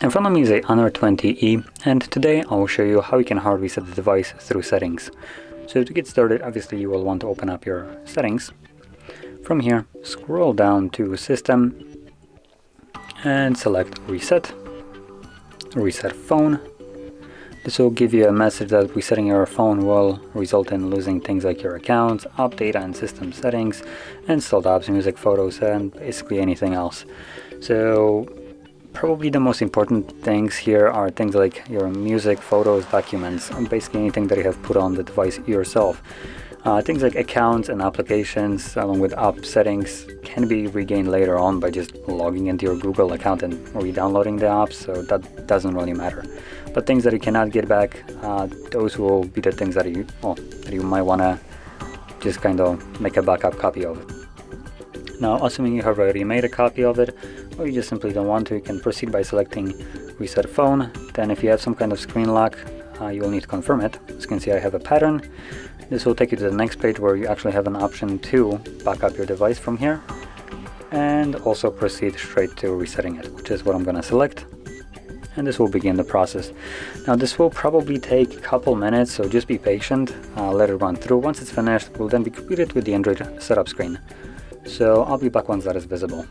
In front of me is a Honor 20E, and today I will show you how you can hard reset the device through settings. So to get started, obviously you will want to open up your settings. From here, scroll down to System and select Reset Phone. This will give you a message that resetting your phone will result in losing things like your accounts, app data and system settings, installed apps, music, photos, and basically anything else. So probably the most important things here are things like your music, photos, documents, and basically anything that you have put on the device yourself. Things like accounts and applications along with app settings can be regained later on by just logging into your Google account and re-downloading the apps, so that doesn't really matter. But things that you cannot get back, those will be the things that you might want to just kind of make a backup copy of. Now, assuming you have already made a copy of it, or you just simply don't want to, you can proceed by selecting Reset Phone. Then if you have some kind of screen lock, you will need to confirm it. As you can see, I have a pattern. This will take you to the next page where you actually have an option to back up your device from here, and also proceed straight to resetting it, which is what I'm going to select. And this will begin the process. Now this will probably take a couple minutes, so just be patient, let it run through. Once it's finished, we'll then be greeted with the Android setup screen. So I'll be back once that is visible.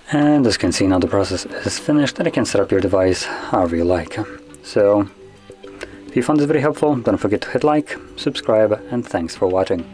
And as you can see, now the process is finished and you can set up your device however you like. So if you found this video helpful, don't forget to hit like, subscribe, and thanks for watching.